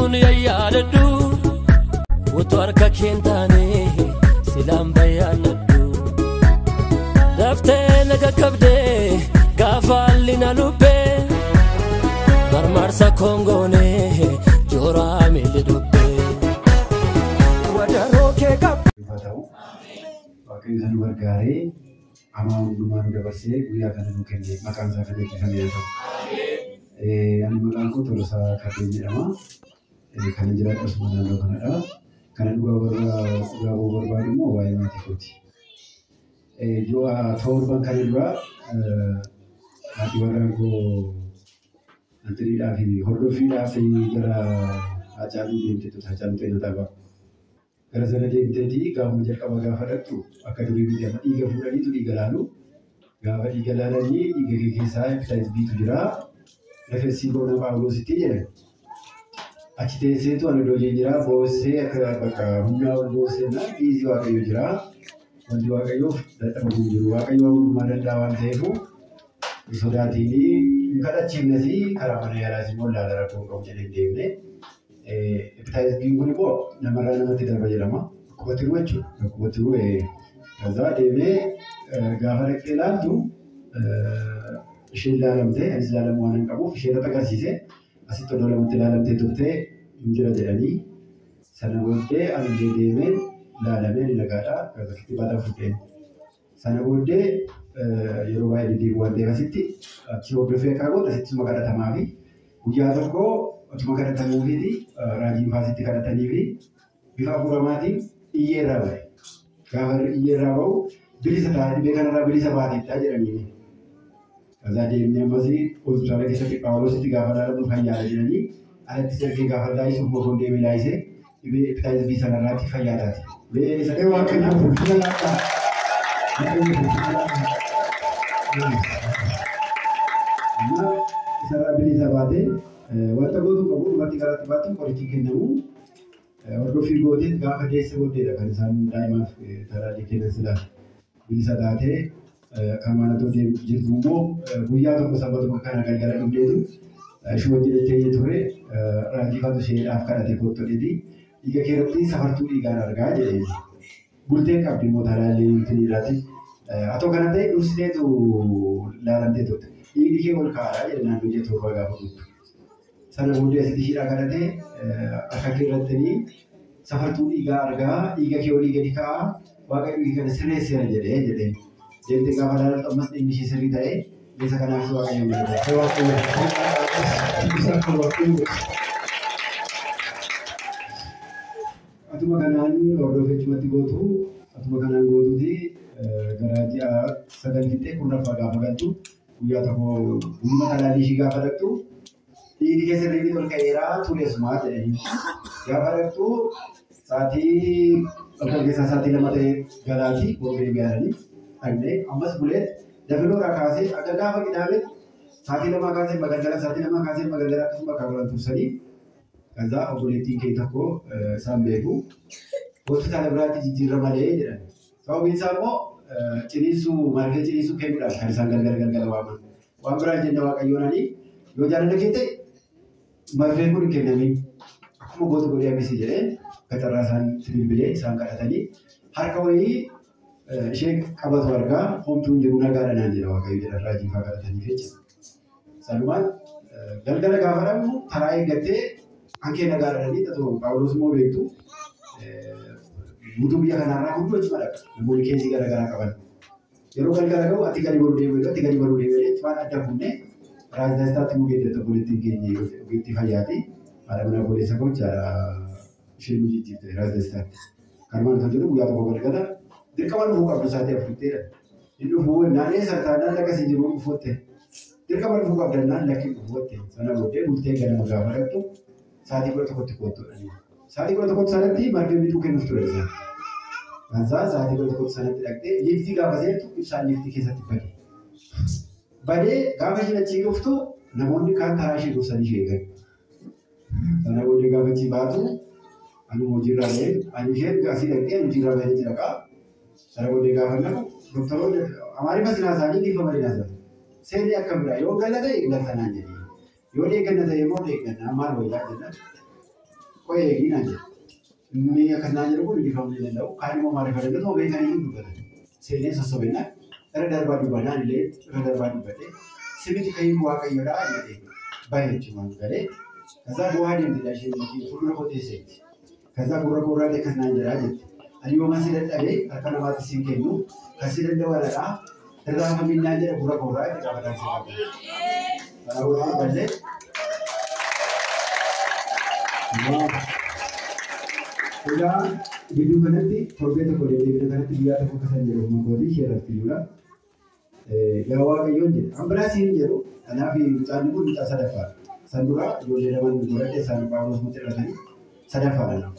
دنيا ياددو وترك كنتاني سلام بياندو دفتين كبدي قافلنا لبي مرمرسا كونغوني جورامي لدبي ودروكي كب Waktu itu bergari, amal rumah udah bersih, buaya kan itu kendi, makan saya kendi kita itu. Anu makanku terus katanya nama, kan jelas terus mana lo kan ada, kan gua berbagi mau wae mati kuti. Jua thorban kan juga, nanti orang ku nanti dah ini, hordofi dah ini jera acara ini itu acara itu apa. Karena saya jadi kamu jadi kamu gafar itu akan lebih dia tiga bulan itu tiga lalu gafar tiga lalu ini tiga kisah kita itu jera refleksi bono Paulo City je acite itu anu dojen jera bose akan punya bose na easy wakai jera wanju wakai datang menjuru wakai madan lawan sehu sudah ini kada cimne si kalau mana ya lazim lah dalam program jadi deh epitaized ginguni ko namara namatti darba jedhama kubatiru jechuudha kubatiru kaza deemee gaafa dhaqee ilaaltu isheen ilaalamtee anis ilaalamu waan hin qabuuf isheen agarsiise asitti oddoo lamatti ilaalamtee turtee hin jira jedhanii sana booddee anillee deemee ilaalamee ni nagaadha bakkitti baadhaa fudheen sana booddee yeroo baay'ee deddeebi'u waan ta'eef asitti achi hordofee kaa'uun asitti suma kadhatamaa fi guyyaa tokko Cuma kadhatan mufiti rajin fasiti kadhatanii fi bifa afuramaatiin iyyeerraa bahe. Gaafa iyyeerraa bahu bilisa ta'anii beekanirraa bilisa baatedha jedhanii. Kazaa deemnee ammasii hospitaala keessatti Phaawulositti gaafa dhaalamu fayyaadha jedhanii alatti sirgee gaafa laayisuu mokoon deemee laayisee dhibee epitaayizii sanarraatti fayyaadaati. Sadee waan kanaaf fulfina laata. Isarraa bilisa baatee wanta gootu qabu wanti karatti baatu qorichi kennamu hordofii gootiin gaafa deesse booddeedha kan isaan daa'imaaf talaallii kennan sila bilisa taatee kan mallattoo jirtu immoo guyyaa tokko sabbatuma kana galgala dhufdeetu ishee wajjin jettee ture raajifatu isheedhaaf kadhate koottodheeti dhiiga keeratti safartuu dhiigaan argaa jedhee bulteen qabdi immoo talaallii itiniidhaati haa ta'u kana ta'e dursineetu laalamtee turte dhiigni kee ol kaa'adha jedhe naannoo jee torba gaafa dhuftu. Sana booddee asitti ishee kadhatee akka keerrattanii safartuu dhiigaa argaa dhiiga kee olii gadi kaa'aa waaqa dhiiga kana sirreesseera jedhee deemtee gaafa laalatu ammas dhiigni ishee sirrii ta'ee beesa kanaaf waaqayyo atuma kanaan hordofeechumatti gootu atuma kanaan gootuuti gara ji'a sagal fixee kurnaffaa gaafa galtu guyyaa tokko humna talaallii ishee gaafa dhaqxu Ini keessa deebii tolka dheeraa tureessumaa jedhanii gaafa dhaqxu sa'aatii bakka keessaa sa'aatii lama ta'ee galaatii boobee gaaranii dhaqnee ammas bulee dafaloodhaa kaasee akka gaafa qidhaame sa'aatii lamaa kaasee magaalaa sa'aatii lamaa kaasee magaalaa akkasuma bakka bulan tursanii kaza obboleettiin kee tokko isaan beeku hospitaala biraatti jijjiirra malee jedhan sababiin isaa immoo ciniinsuu margee ciniinsuu kennuudhaaf kan isaan galgala waaman waan biraan jenna waaqayyoonanii yoo jaalala kee ta'e marfeen kun kennamee akkuma gootu godhee abbisii jedhee gatarraa isaan bilbilee isaan kadhatanii harka wayii ishee qabatu argaa homtuun jiru nagaadha naan jedha waaqayyo jedha raajiifaa kadhatanii jechuudha. Salumaan galgala gaafa dhabnu karaa eeggattee hankee nagaadha nanii ta'u Phaawulos immoo beektu guutuu biyya kanaarraa hunduu achi madhaqa namoonni keessi garaagaraa qaban. Yeroo galgala gahu ati gadi baruu deebi'ee waan adda fuunee Raajdastaatti mugeedda poliitiin keenya ogeetti fayyaati. Haadha mana boleessa gocha ishee nujiitti Raajdastaatti. Kan maal kan jedhu guyyaa tokko galgala dirqama dhufuu qabdu isaatii afurteedha. Inni dhufuu naannee sartaanaan laga si jiru dhufuutte. Dirqama dhufuu qabdannaan lakki dhufuutte. Sana booddee bultee ganama gaafa dhaqxu sa'aatii 11tti koottudha. Sa'aatii 11tti sanatti margee bituu kennuuf ture isaan. Kansaa sa'aatii 11tti sanatti dhaqxee liiftii gaafa seertu ibsaan liiftii keessatti bade. Badee gaafa isheen achii dhuftu namoonni kaan karaa ishee dursanii ishee eegan. Sana booddee gaafa achii baatu ani hojiirraa bahee ani isheen asii dhaqxee hojiirraa bahee jira qaa. Sana booddee gaafa namu doktoroonni amaariffaa sinaa isaanii dhiifama dhinaa isaanii. Seerri akka biraa yoo gala ta'e eeggatanaan jedhee yoo eegganna ta'e immoo eeggannaa maal wayyaa jenna. Koye gina je. Ni akan aja ko di family le law kan mo mare fare to be kan yu bade. Sene so bena era darba du bana le era darba du bade. Simiti kai wa kai yoda ade. Baye chuma gare. Kaza bo hadi de dashi ki furu ko tese. Kaza gurra de kan aja raje. Ali mo masida tabe akan ma tisin kenu. Kasida de wala da. Terang kami nyaja gurra de ka bada sik. Para bade. Udah video nanti, coba tu boleh video nanti dia tu kesan jero, mungkin share video lah. Jawab yang je, ambra sih jero, anapi tadi pun tak sadar. Sandura, jauh zaman dulu ada sandu paus muter lagi, sadar lah.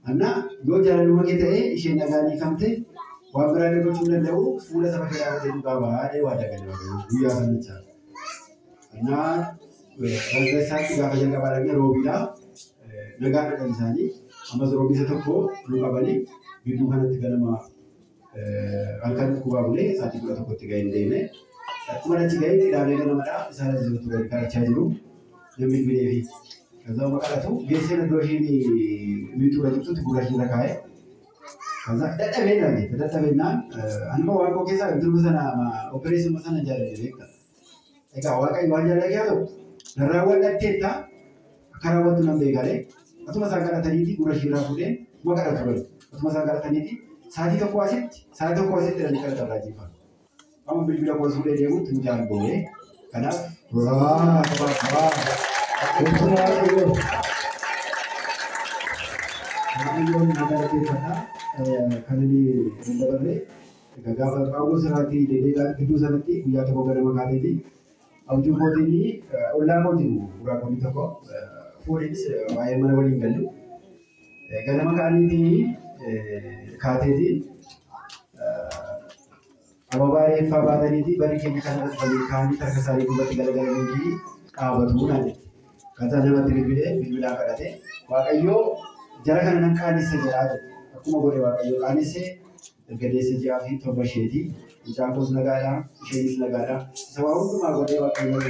Anak, jauh jalan rumah kita isu nagani kamte, wabra ni kau cuma jauh, sudah sampai ke arah itu bawah, wadah kan, dia akan macam. Anak, kalau saya tidak kerja kabarnya Robina, negara kan sani. Amma Robi satoko luka bali bidu kana tigalama alkan kuwa bule sati kula tokko tigai ndene kumara tigai tidale kana mara isara jiru turai kara chajiru yemi bilevi kaza makala tu gesena dohini mitu rajut tu gura hina kae kaza data bena ni data bena anma wako kesa nduru sana ma operation masana jare rekka eka waka iwanja lagi ado narawa datteta karawatu nambe gare atuma sagara taniti gura shira fude magara turan atuma sagara taniti sadi to kwasit dan kala tarajifa amma bilbila ko sude demu tunjan bole kana wah Ayo negara kita kana ni rendabarre gagaba bawo sarati delega kitu sanati buya to gogara magade di auju modini ulama diru ura ko mitako Forex waa'ee mana waliin gallu ganama kaaniitii kaateetii ababaayee faa baataniitii bari keenya kana waliin kaanii tarka isaanii duubatti galagalanii dhaabatu naani kataa namatti bilbilaa kadhate waaqayyoo jara kana nan qaanessa jedhaa jedhe akkuma godhe waaqayyoo qaanesse dargaggeessa ji'aa fi torba isheetii mucaan koos nagaadhaa isheenis nagaadhaa isa waa hundumaa godhee waaqayyoo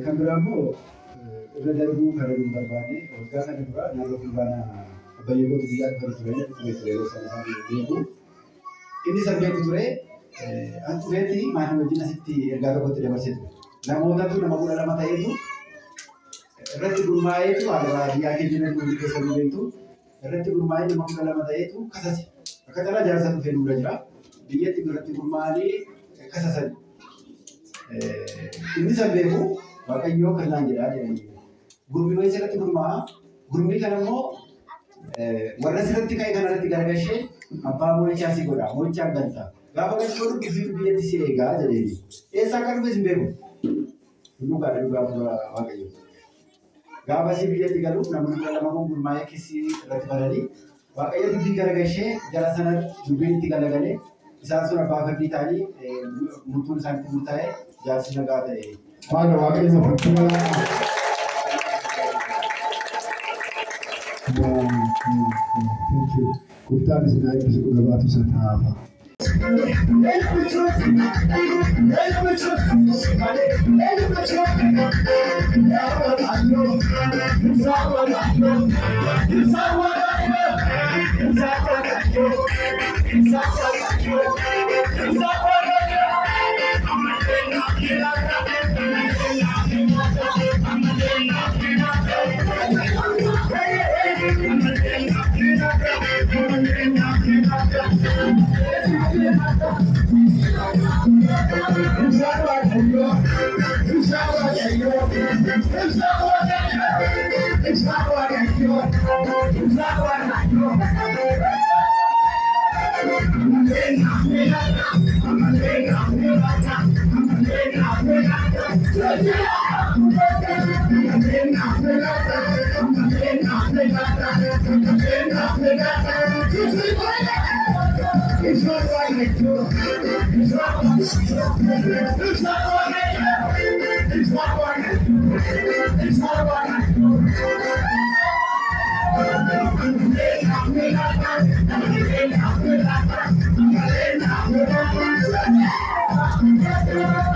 kan biraammoo irra darbuu kan hin barbaanne waggaa kana dura naannoo fulbaana abbayyeegoota biyyaa dhufan turanii dhufee ture yeroo sana beeku. Inni san beeku ture an tureetti maatii wajjin asitti ergaa tokkotti dabarsee ture. Namootatu nama 12 ta'eetu irratti gurmaa'eetu haala baadiyyaa keenya nuti keessa beektu irratti gurmaa'ee nama 12 ta'eetu kasase. Akka carraa jaarsa dhufee dura jira. Biyyatti irratti gurmaa'anii kasasan. Inni san beeku waaqayyoo kanaan jedhaa jedhanii. Gurmii wayii sirratti gurmaa'a. Gurmii kana immoo warra sirratti ka'e kanarratti gargashee abbaa moo'ichaa si godha. Moo'ichaan galta. Gaafa galchoo dhufiitu biyyatti si eegaa jedheeni. Eessaa akka dhufes hin beeku. Dhugaadha dhugaa waaqayyoo. Gaafa si biyyatti galu namni lama kun gurmaa'ee keessi irratti baranii waaqayyo dubbii gargashee jara sana dubbiin itti galagalee isaan sun abbaa fardii ta'anii murtuun isaanitti murtaa'ee jaarsi nagaa ta'e. Faana waaqayyo fakkiirraa. Kutaan isin eebbisu dhuga baatu sana hafa. It's not like it. It's not like it. It's not like it. It's not like it. It's not like it. It's not like it.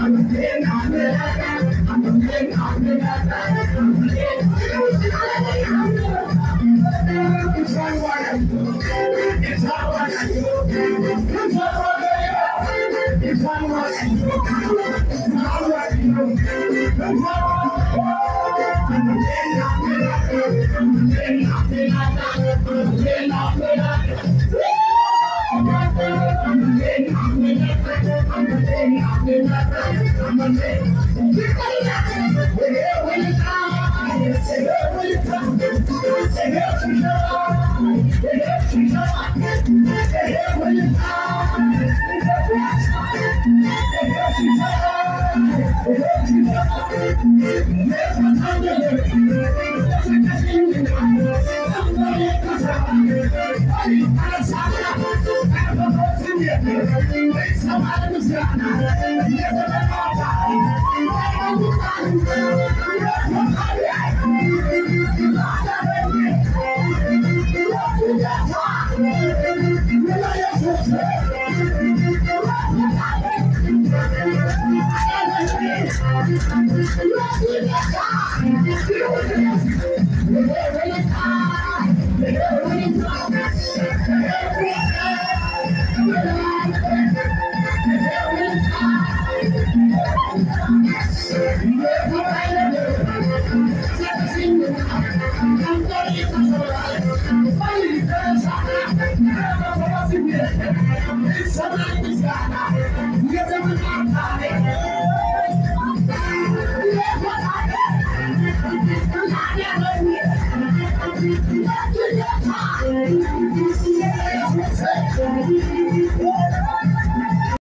Somebody